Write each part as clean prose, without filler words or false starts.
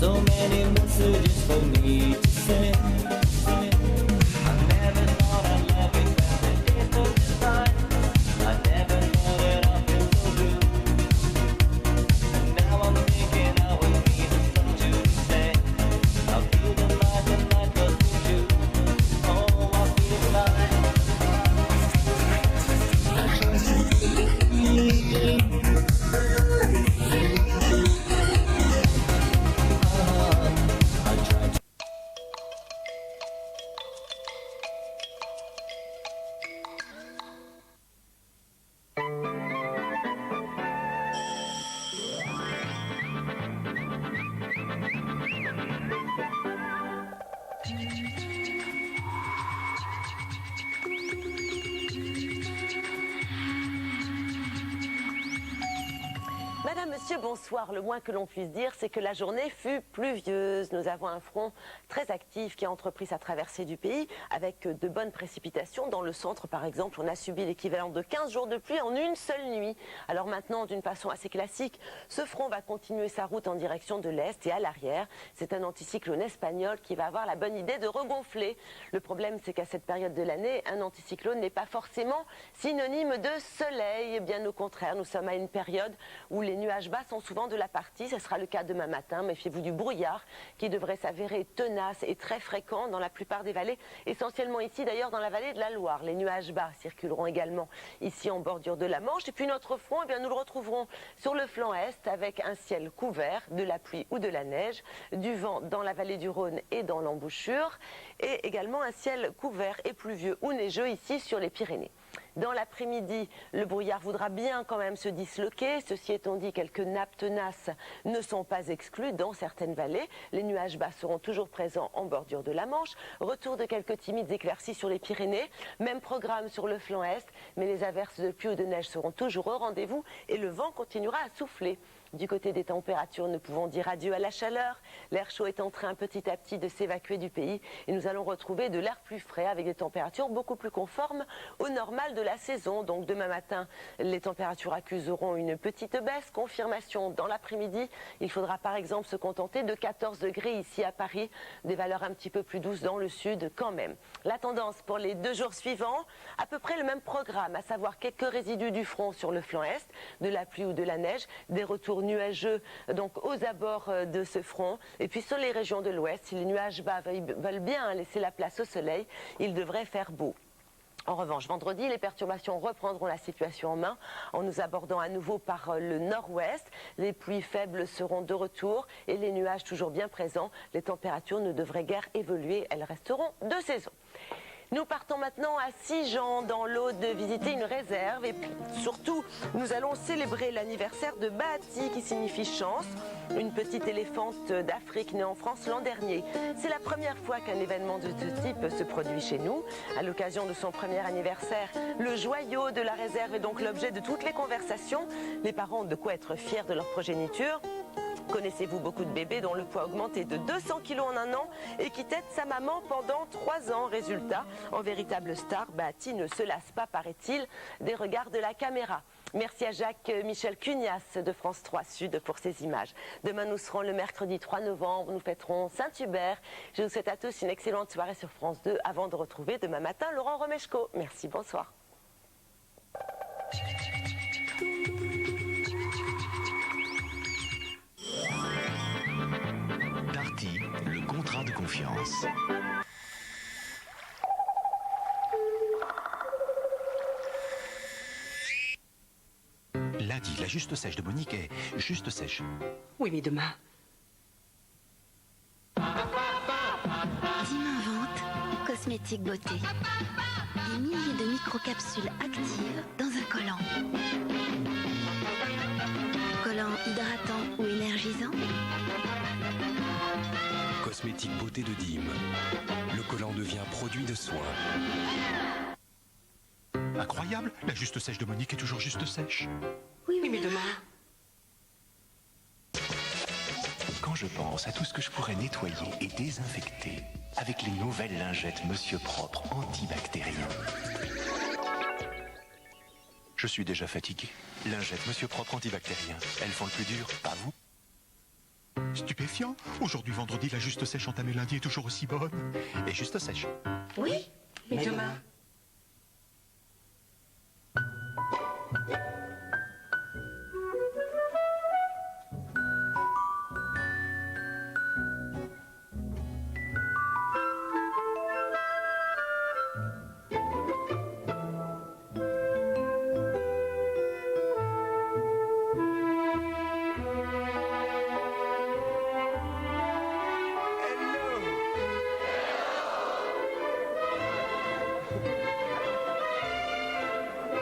So many messages for me to send. I never thought I'd love you better days so divine. I never thought that I'd feel so good. And now I'm thinking I will be the sun to say. I feel the night was with you. Oh, I feel fine. Madame, Monsieur, bonsoir. Le moins que l'on puisse dire, c'est que la journée fut pluvieuse. Nous avons un front très actif qui a entrepris sa traversée du pays avec de bonnes précipitations. Dans le centre, par exemple, on a subi l'équivalent de 15 jours de pluie en une seule nuit. Alors maintenant, d'une façon assez classique, ce front va continuer sa route en direction de l'Est et à l'arrière. C'est un anticyclone espagnol qui va avoir la bonne idée de regonfler. Le problème, c'est qu'à cette période de l'année, un anticyclone n'est pas forcément synonyme de soleil. Bien au contraire, nous sommes à une période où les nuages bas sont souvent de la partie. Ce sera le cas demain matin. Méfiez-vous du brouillard qui devrait s'avérer tenace et très fréquent dans la plupart des vallées, essentiellement ici d'ailleurs dans la vallée de la Loire. Les nuages bas circuleront également ici en bordure de la Manche. Et puis notre front, eh bien, nous le retrouverons sur le flanc est avec un ciel couvert, de la pluie ou de la neige, du vent dans la vallée du Rhône et dans l'embouchure, et également un ciel couvert et pluvieux ou neigeux ici sur les Pyrénées. Dans l'après-midi, le brouillard voudra bien quand même se disloquer. Ceci étant dit, quelques nappes tenaces ne sont pas exclues dans certaines vallées. Les nuages bas seront toujours présents en bordure de la Manche. Retour de quelques timides éclaircies sur les Pyrénées. Même programme sur le flanc est, mais les averses de pluie ou de neige seront toujours au rendez-vous et le vent continuera à souffler. Du côté des températures, nous pouvons dire adieu à la chaleur. L'air chaud est en train petit à petit de s'évacuer du pays et nous allons retrouver de l'air plus frais avec des températures beaucoup plus conformes au normal de la saison. Donc demain matin, les températures accuseront une petite baisse. Confirmation dans l'après-midi. Il faudra par exemple se contenter de 14 degrés ici à Paris. Des valeurs un petit peu plus douces dans le sud quand même. La tendance pour les 2 jours suivants, à peu près le même programme, à savoir quelques résidus du front sur le flanc est, de la pluie ou de la neige, des retours nuageux donc aux abords de ce front. Et puis sur les régions de l'ouest, si les nuages bas veulent bien laisser la place au soleil, il devrait faire beau. En revanche, vendredi, les perturbations reprendront la situation en main en nous abordant à nouveau par le nord-ouest. Les pluies faibles seront de retour et les nuages toujours bien présents. Les températures ne devraient guère évoluer, elles resteront de saison. Nous partons maintenant à Sigean dans l'Aude visiter une réserve et puis surtout nous allons célébrer l'anniversaire de Bahati qui signifie chance, une petite éléphante d'Afrique née en France l'an dernier. C'est la première fois qu'un événement de ce type se produit chez nous. À l'occasion de son premier anniversaire, le joyau de la réserve est donc l'objet de toutes les conversations. Les parents ont de quoi être fiers de leur progéniture. Connaissez-vous beaucoup de bébés dont le poids a augmenté de 200 kg en un an et qui têtent sa maman pendant 3 ans? Résultat, en véritable star, Bahati ne se lasse pas, paraît-il, des regards de la caméra. Merci à Jacques-Michel Cugnas de France 3 Sud pour ces images. Demain, nous serons le mercredi 3 novembre, nous fêterons Saint-Hubert. Je vous souhaite à tous une excellente soirée sur France 2 avant de retrouver demain matin Laurent Romeshko. Merci, bonsoir. Darty, le contrat de confiance. Lundi, la juste sèche de Monique est juste sèche. Oui, mais demain. Dim invente Cosmétique Beauté. Des milliers de microcapsules actives dans un collant. Collant hydratant ou énergisant. Cosmétique Beauté de Dim. Le collant devient produit de soin. Incroyable, la juste sèche de Monique est toujours juste sèche. Oui, mais demain. Quand je pense à tout ce que je pourrais nettoyer et désinfecter avec les nouvelles lingettes Monsieur Propre antibactériens. Je suis déjà fatigué. Lingettes Monsieur Propre antibactériens, elles font le plus dur, pas vous? Stupéfiant. Aujourd'hui, vendredi, la juste sèche entamée lundi est toujours aussi bonne. Et juste sèche. Oui, mais demain.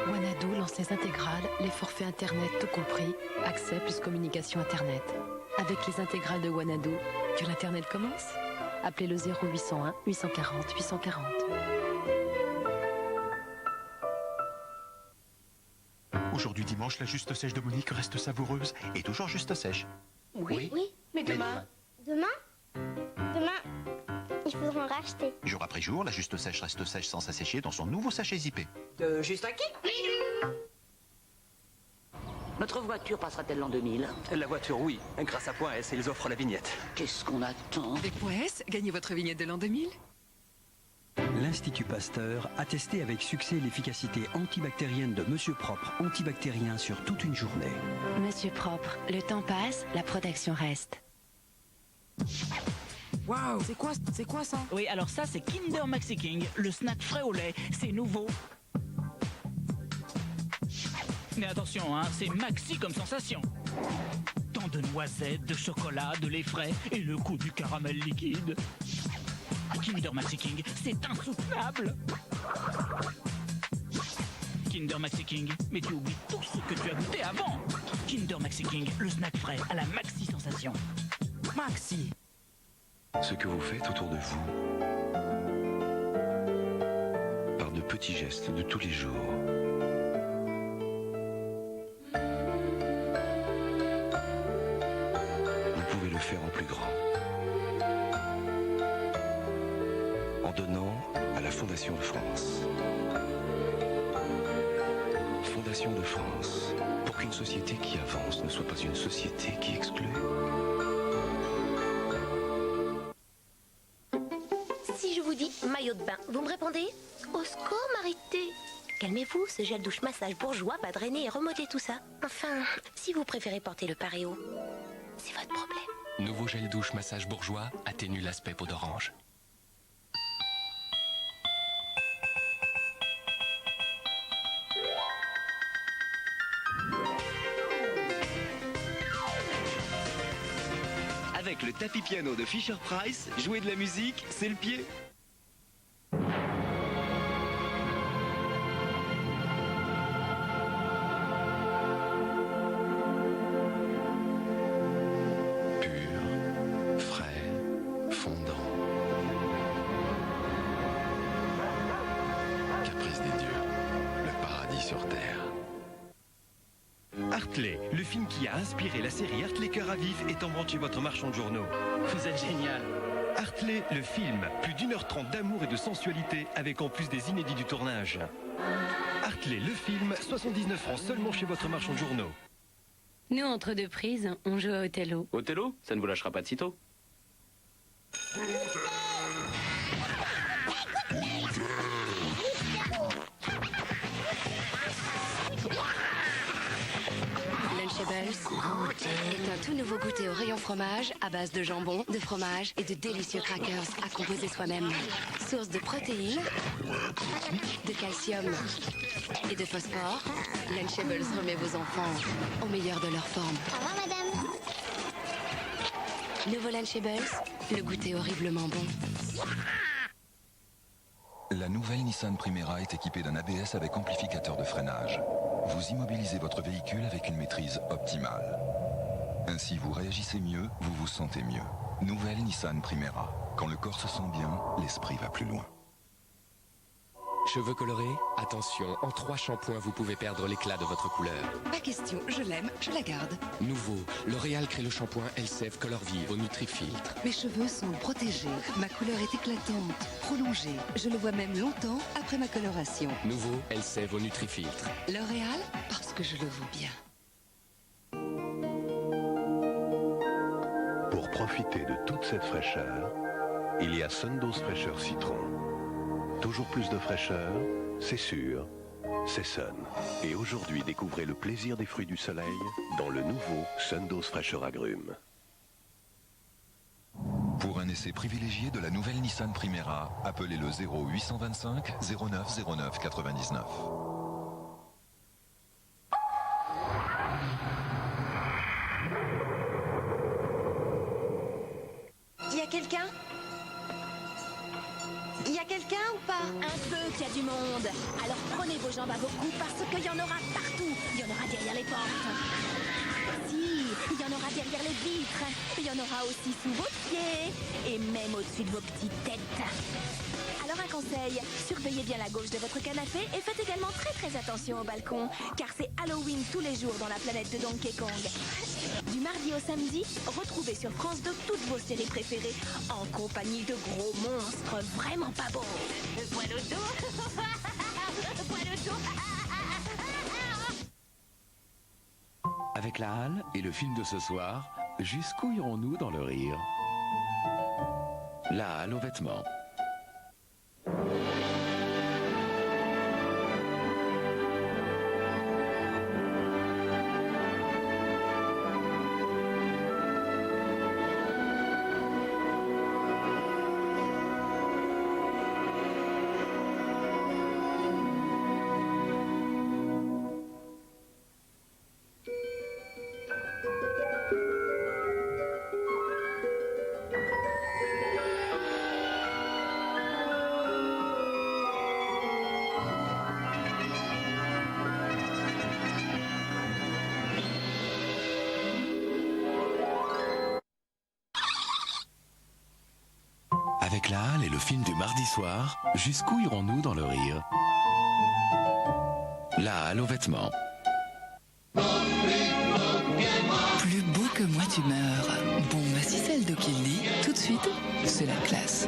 Wanadoo lance les intégrales, les forfaits internet tout compris, accès plus communication internet. Avec les intégrales de Wanadoo, que l'internet commence. Appelez le 0801 840 840. Aujourd'hui, dimanche, la juste sèche de Monique reste savoureuse et toujours juste sèche. Oui, Oui. mais demain. Demain il faudra en racheter. Jour après jour, la juste sèche reste sèche sans s'assécher dans son nouveau sachet zippé. Juste à qui? Notre voiture passera-t-elle l'an 2000? La voiture, oui. Grâce à Point S, ils offrent la vignette. Qu'est-ce qu'on attend? Avec Point S, gagnez votre vignette de l'an 2000. L'Institut Pasteur a testé avec succès l'efficacité antibactérienne de Monsieur Propre, antibactérien sur toute une journée. Monsieur Propre, le temps passe, la protection reste. Waouh, c'est quoi ça? Oui, alors ça c'est Kinder Maxi King, le snack frais au lait, c'est nouveau. Mais attention, hein, c'est maxi comme sensation. Tant de noisettes, de chocolat, de lait frais et le goût du caramel liquide. Kinder Maxi King, c'est insoutenable. Kinder Maxi King, mais tu oublies tout ce que tu as goûté avant. Kinder Maxi King, le snack frais à la maxi sensation. Maxi. Ce que vous faites autour de vous, par de petits gestes de tous les jours, vous pouvez le faire en plus grand. En donnant à la Fondation de France. Fondation de France, pour qu'une société qui avance ne soit pas une société qui exclut. Si je vous dis maillot de bain, vous me répondez? Au secours, Marité. Calmez-vous, ce gel douche massage bourgeois va drainer et remodeler tout ça. Enfin, si vous préférez porter le paréo, c'est votre problème. Nouveau gel douche massage bourgeois atténue l'aspect peau d'orange. Avec le tapis piano de Fisher-Price, jouer de la musique, c'est le pied. Pur, frais, fondant. Caprice des dieux, le paradis sur terre. Hartley, le film qui a inspiré la série Hartley Cœur à vif est en vente chez votre marchand de journaux. Vous êtes génial. Hartley, le film, plus d'1h30 d'amour et de sensualité avec en plus des inédits du tournage. Hartley, le film, 79 francs seulement chez votre marchand de journaux. Nous, entre deux prises, on joue à Othello. Othello, ça ne vous lâchera pas de sitôt. Lunchables est un tout nouveau goûter au rayon fromage à base de jambon, de fromage et de délicieux crackers à composer soi-même. Source de protéines, de calcium et de phosphore, Lunchables remet vos enfants au meilleur de leur forme. Au revoir, madame. Nouveau Lunchables, le goûter horriblement bon. La nouvelle Nissan Primera est équipée d'un ABS avec amplificateur de freinage. Vous immobilisez votre véhicule avec une maîtrise optimale. Ainsi, vous réagissez mieux, vous vous sentez mieux. Nouvelle Nissan Primera. Quand le corps se sent bien, l'esprit va plus loin. Cheveux colorés? Attention, en 3 shampoings, vous pouvez perdre l'éclat de votre couleur. Pas question, je l'aime, je la garde. Nouveau, L'Oréal crée le shampoing Elseve Color Vive au Nutrifiltre. Mes cheveux sont protégés, ma couleur est éclatante, prolongée. Je le vois même longtemps après ma coloration. Nouveau, Elseve au Nutrifiltre. L'Oréal, parce que je le vaux bien. Pour profiter de toute cette fraîcheur, il y a Sundose Fraîcheur Citron. Toujours plus de fraîcheur, c'est sûr, c'est Sun. Et aujourd'hui, découvrez le plaisir des fruits du soleil dans le nouveau Sundose Fraîcheur Agrumes. Pour un essai privilégié de la nouvelle Nissan Primera, appelez le 0825 09 09 99. Y a quelqu'un? Y a quelqu'un ou pas? Un peu qu'il y a du monde. Alors prenez vos jambes à vos coups parce qu'il y en aura partout. Il y en aura derrière les portes. Si, il y en aura derrière les vitres. Il y en aura aussi sous vos pieds. Et même au-dessus de vos petites têtes. Alors un conseil, surveillez bien la gauche de votre canapé et faites également très attention au balcon. Car c'est Halloween tous les jours dans la planète de Donkey Kong. Du mardi au samedi, retrouvez sur France 2 toutes vos séries préférées en compagnie de gros monstres vraiment pas beaux. Le poil au dos. Le poil au dos. Avec la Halle et le film de ce soir, jusqu'où irons-nous dans le rire? La Halle aux vêtements. Avec la Halle et le film du mardi soir, jusqu'où irons-nous dans le rire? La Halle aux vêtements. Plus beau que moi tu meurs. Bon, bah si c'est le dos qui le dit, tout de suite, c'est la classe.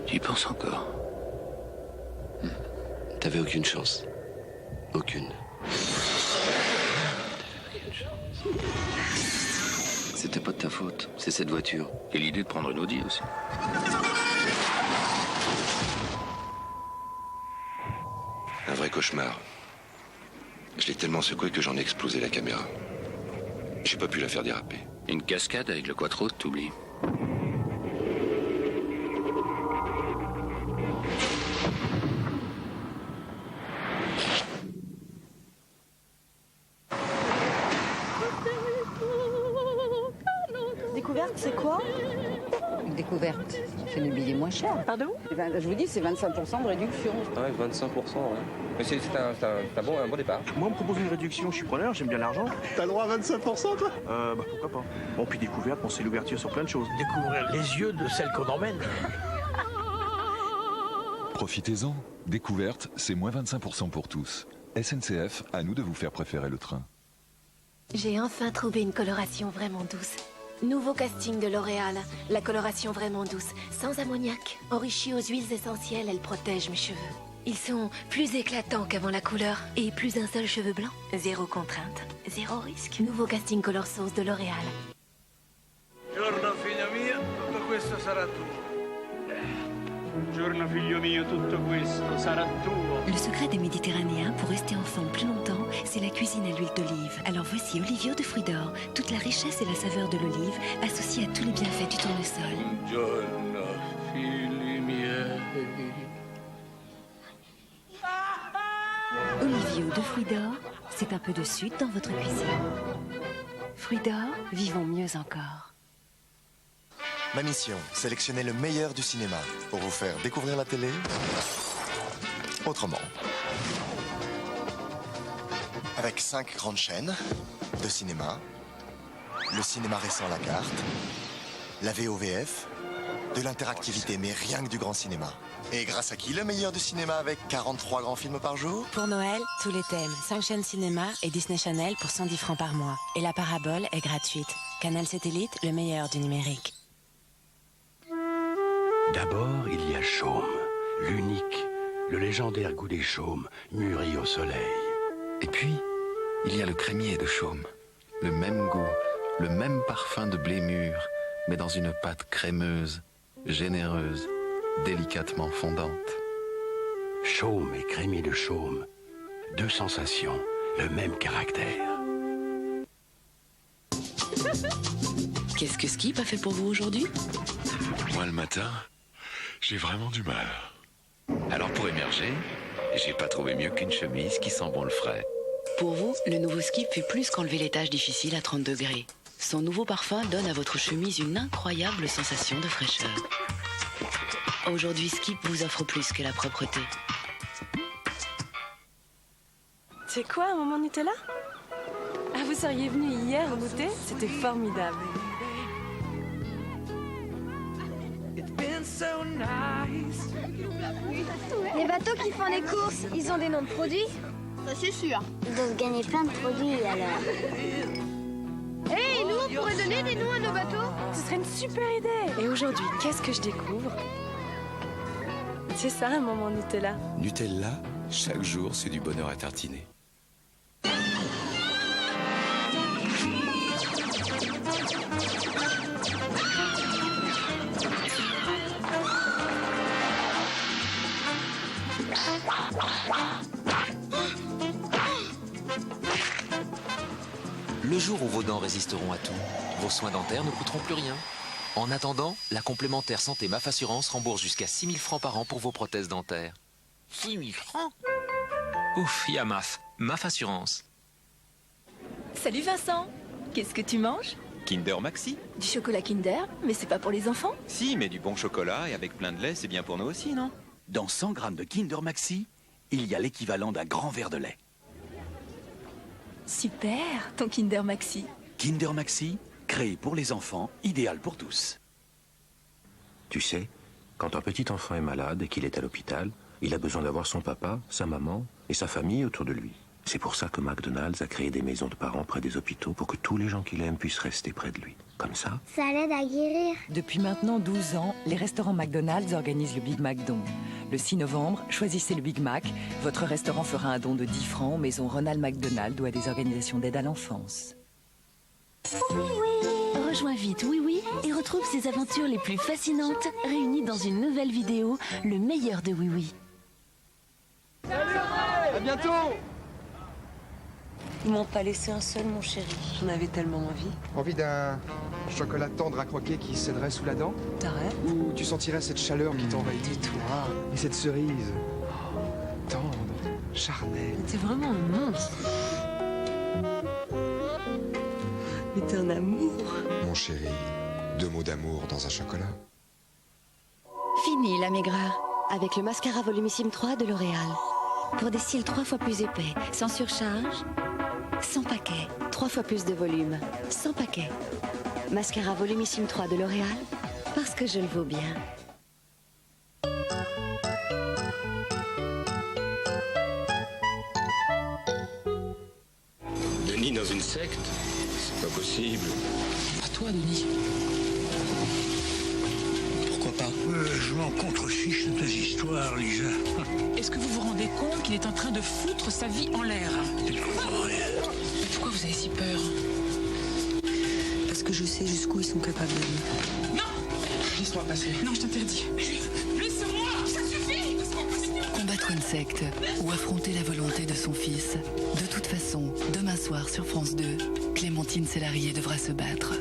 Tu y penses encore? T'avais aucune chance. Aucune. C'était pas de ta faute, c'est cette voiture. Et l'idée de prendre une Audi aussi. Un vrai cauchemar. Je l'ai tellement secoué que j'en ai explosé la caméra. J'ai pas pu la faire déraper. Une cascade avec le quattro, t'oublies. Découverte, c'est quoi? Une découverte, c'est le billet moins cher. Pardon? Je vous dis, c'est 25% de réduction. Ouais, 25%, ouais. Mais c'est un bon départ. Moi, on me propose une réduction, je suis preneur, j'aime bien l'argent. T'as le droit à 25%, toi? Bah pourquoi pas. Bon, puis découverte, bon, c'est l'ouverture sur plein de choses. Découvrir les yeux de celle qu'on emmène. Profitez-en. Découverte, c'est moins 25% pour tous. SNCF, à nous de vous faire préférer le train. J'ai enfin trouvé une coloration vraiment douce. Nouveau casting de L'Oréal. La coloration vraiment douce, sans ammoniac. Enrichie aux huiles essentielles, elle protège mes cheveux. Ils sont plus éclatants qu'avant la couleur et plus d'un seul cheveu blanc. Zéro contrainte, zéro risque. Nouveau casting Color Sauce de L'Oréal. Giorno figlio mio, tutto questo sarà tuo. Giorno figlio mio, tutto questo sarà tuo. Le secret des Méditerranéens pour rester en forme plus longtemps, c'est la cuisine à l'huile d'olive. Alors voici Olivio de fruits d'or, toute la richesse et la saveur de l'olive associée à tous les bienfaits du tournesol. Giorno figli miei. Olivio de fruits d'or, c'est un peu de sud dans votre cuisine. Fruits d'or, vivons mieux encore. Ma mission, sélectionner le meilleur du cinéma pour vous faire découvrir la télé autrement. Avec 5 grandes chaînes de cinéma, le cinéma récent à la carte, la VOVF, De l'interactivité, mais rien que du grand cinéma. Et grâce à qui le meilleur du cinéma avec 43 grands films par jour? Pour Noël, tous les thèmes. 5 chaînes cinéma et Disney Channel pour 110 francs par mois. Et la parabole est gratuite. Canal Satellite, le meilleur du numérique. D'abord, il y a Chaume, l'unique, le légendaire goût des chaumes, mûri au soleil. Et puis, il y a le crémier de Chaume. Le même goût, le même parfum de blé mûr, mais dans une pâte crémeuse, généreuse, délicatement fondante. Chaume et crémier de Chaume, deux sensations, le même caractère. Qu'est-ce que Skip a fait pour vous aujourd'hui? Moi, le matin, j'ai vraiment du mal. Alors pour émerger, j'ai pas trouvé mieux qu'une chemise qui sent bon le frais. Pour vous, le nouveau Skip fait plus qu'enlever les tâches difficiles à 30 degrés. Son nouveau parfum donne à votre chemise une incroyable sensation de fraîcheur. Aujourd'hui, Skip vous offre plus que la propreté. C'est quoi, un moment Nutella? Ah, vous seriez venu hier au goûter? C'était formidable. Les bateaux qui font les courses, ils ont des noms de produits? Ça c'est sûr. Ils doivent gagner plein de produits alors. Hé, nous on pourrait donner des noms à nos bateaux? Ce serait une super idée. Et aujourd'hui, qu'est-ce que je découvre? C'est ça un moment Nutella. Nutella, chaque jour c'est du bonheur à tartiner. Le jour où vos dents résisteront à tout, vos soins dentaires ne coûteront plus rien. En attendant, la complémentaire santé MAF Assurance rembourse jusqu'à 6 000 francs par an pour vos prothèses dentaires. 6 000 francs? Ouf, y a MAF Assurance. Salut Vincent, qu'est-ce que tu manges? Kinder Maxi. Du chocolat Kinder, mais c'est pas pour les enfants? Si, mais du bon chocolat et avec plein de lait, c'est bien pour nous aussi, non? Dans 100 grammes de Kinder Maxi, il y a l'équivalent d'un grand verre de lait. Super, ton Kinder Maxi. Kinder Maxi, créé pour les enfants, idéal pour tous. Tu sais, quand un petit enfant est malade et qu'il est à l'hôpital, il a besoin d'avoir son papa, sa maman et sa famille autour de lui. C'est pour ça que McDonald's a créé des maisons de parents près des hôpitaux pour que tous les gens qu'il aime puissent rester près de lui. Comme ça. Ça l'aide à guérir. Depuis maintenant 12 ans, les restaurants McDonald's organisent le Big Mac Don. Le 6 novembre, choisissez le Big Mac. Votre restaurant fera un don de 10 francs aux maisons Ronald McDonald ou à des organisations d'aide à l'enfance. Rejoins vite Oui Oui et retrouve ses aventures les plus fascinantes réunies dans une nouvelle vidéo, le meilleur de Oui Oui. À bientôt. Ils m'ont pas laissé un seul, mon chéri. J'en avais tellement envie. Envie d'un chocolat tendre à croquer qui céderait sous la dent? T'arrêtes? Ou tu sentirais cette chaleur qui t'envahit? Tais-toi. Et cette cerise, tendre, charnelle. T'es vraiment un monstre. Mais t'es un amour. Mon chéri, 2 mots d'amour dans un chocolat. Fini la maigreur avec le mascara Volumissime 3 de L'Oréal. Pour des cils 3 fois plus épais, sans surcharge, sans paquet. 3 fois plus de volume, sans paquet. Mascara Volumissime 3 de L'Oréal, parce que je le vaux bien. Denis dans une secte? C'est pas possible. À toi, Denis. Pourquoi pas? Je m'en contrefiche de tes histoires, Lisa. Est-ce que vous vous rendez compte qu'il est en train de foutre sa vie en l'air? Tu ne comprends rien. Mais pourquoi vous avez si peur? Parce que je sais jusqu'où ils sont capables d'aller. Non! Laisse-moi passer. Non, je t'interdis. Laisse-moi! Ça suffit! Combattre une secte ou affronter la volonté de son fils. De toute façon, demain soir sur France 2, Clémentine Célarié devra se battre.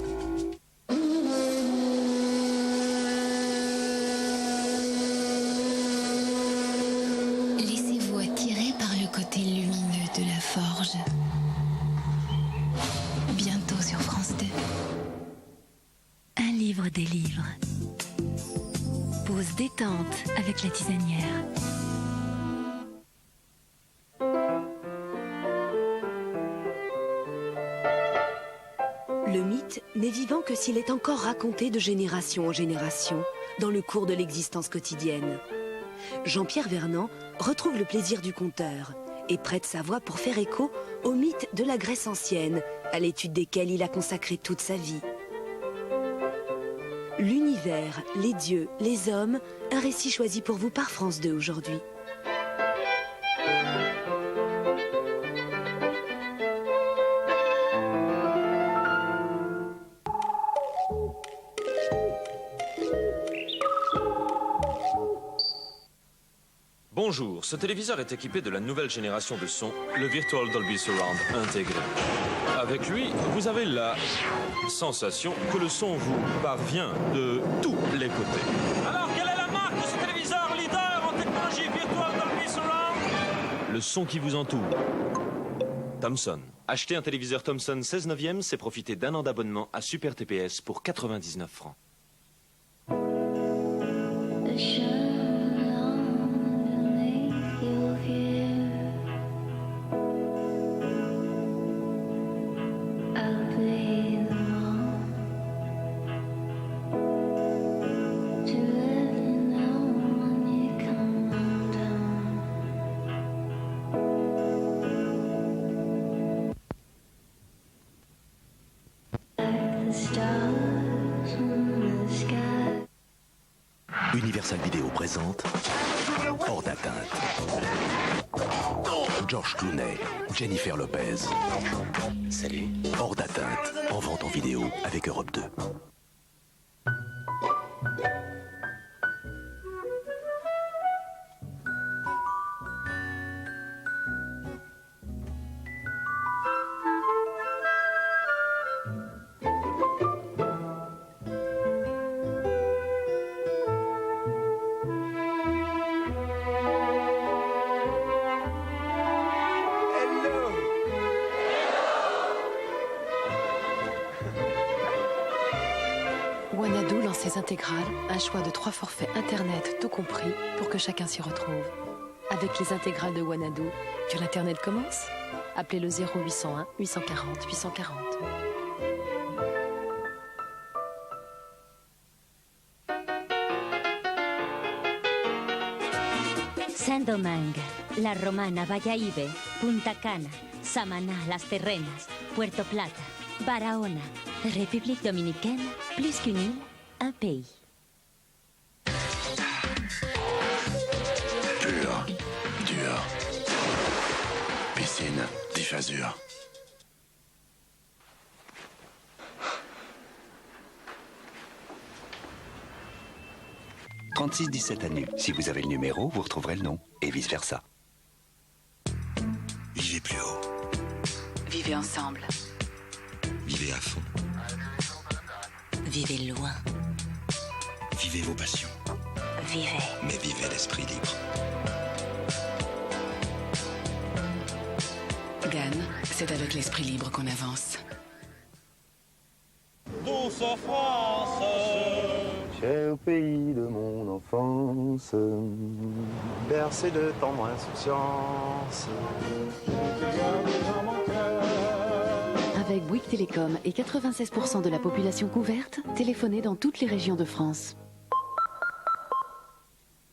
Laissez-vous attirer par le côté lumineux de la forge. Bientôt sur France 2. Un livre des livres. Pause détente avec la tisanière. Le mythe mythe n'est vivant que s'il est encore raconté de génération en génération dans le cours de l'existence quotidienne. Jean-Pierre Vernant retrouve le plaisir du conteur et prête sa voix pour faire écho aux mythes de la Grèce ancienne, à l'étude desquels il a consacré toute sa vie. L'univers, les dieux, les hommes, un récit choisi pour vous par France 2 aujourd'hui. Bonjour, ce téléviseur est équipé de la nouvelle génération de son, le Virtual Dolby Surround intégré. Avec lui, vous avez la sensation que le son vous parvient de tous les côtés. Alors, quelle est la marque de ce téléviseur leader en technologie Virtual Dolby Surround? Le son qui vous entoure. Thomson. Acheter un téléviseur Thomson 16/9, c'est profiter d'un an d'abonnement à Super TPS pour 99 francs. Universal Video présente Hors d'atteinte. George Clooney, Jennifer Lopez. Salut. Hors d'atteinte, en vente en vidéo avec Europe 2. Wanadoo lance ses intégrales, un choix de 3 forfaits internet tout compris pour que chacun s'y retrouve. Avec les intégrales de Wanadoo, que l'internet commence. Appelez le 0801 840 840. Saint-Domingue, La Romana, Valladolid, Punta Cana, Samaná, Las Terrenas, Puerto Plata, Barahona, République Dominicaine, plus qu'une île, un pays. Pur, dur. Piscine, Diffasure. « 36-17 années. Si vous avez le numéro, vous retrouverez le nom. Et vice-versa. » Vivez plus haut. Vivez ensemble. Vivez à fond. Vivez loin. Vivez vos passions. Vivez. Mais vivez l'esprit libre. Gannes, c'est avec l'esprit libre qu'on avance. Douce France, cher pays de mon enfance, bercé de tendre insouciance. Avec Bouygues Télécom et 96% de la population couverte, téléphonez dans toutes les régions de France.